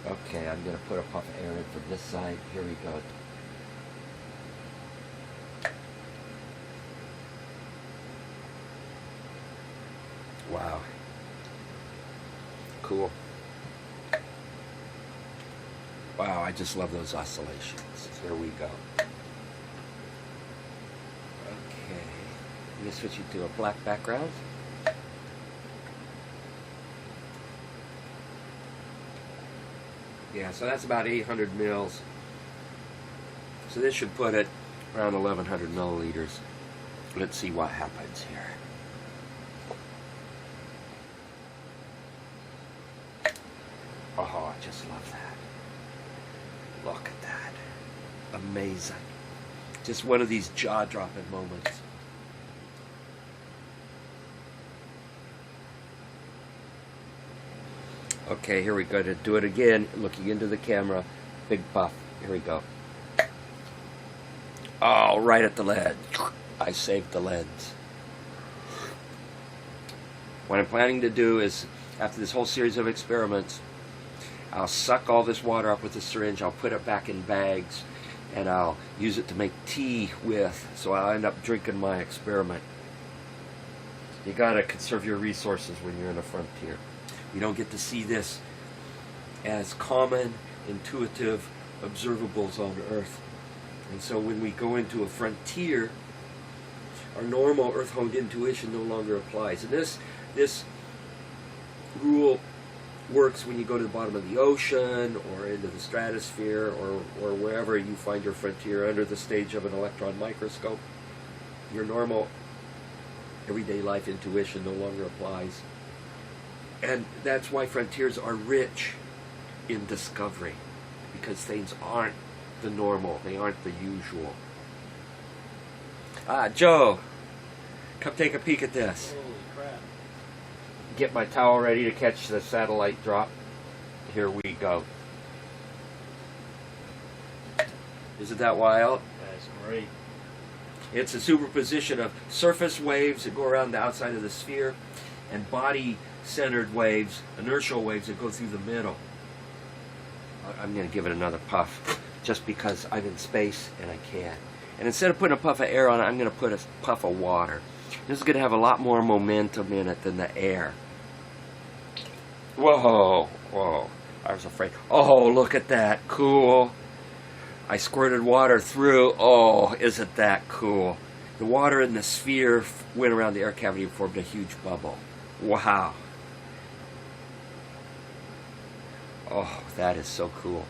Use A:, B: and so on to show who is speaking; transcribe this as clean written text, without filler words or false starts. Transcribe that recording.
A: Okay, I'm going to put a puff of air in from this side. Here we go. Wow. Cool. Wow, I just love those oscillations. Here we go. Okay. Let me switch it to a black background. Yeah, so that's about 800 mils. So this should put it around 1100 milliliters. Let's see what happens here. Oh, I just love that. Look at that. Amazing. Just one of these jaw-dropping moments. Okay, here we go to do it again, looking into the camera. Big puff. Here we go. Oh, right at the lens. I saved the lens. What I'm planning to do is, after this whole series of experiments, I'll suck all this water up with the syringe, I'll put it back in bags, and I'll use it to make tea with, so I'll end up drinking my experiment. You gotta conserve your resources when you're in a frontier. You don't get to see this as common, intuitive observables on Earth. And so when we go into a frontier, our normal Earth-honed intuition no longer applies. And this rule works when you go to the bottom of the ocean or into the stratosphere or wherever you find your frontier under the stage of an electron microscope. Your normal everyday life intuition no longer applies. And that's why frontiers are rich in discovery, because things aren't the normal, they aren't the usual. Joe, come take a peek at this.
B: Holy crap.
A: Get my towel ready to catch the satellite drop. Here we go. Isn't that wild?
B: That's great.
A: It's a superposition of surface waves that go around the outside of the sphere and body-centered waves, inertial waves that go through the middle. I'm going to give it another puff just because I'm in space and I can. And instead of putting a puff of air on it, I'm going to put a puff of water. This is going to have a lot more momentum in it than the air. Whoa, whoa, I was afraid. Oh, look at that, cool. I squirted water through. Oh, isn't that cool? The water in the sphere went around the air cavity and formed a huge bubble. Wow. Oh, that is so cool.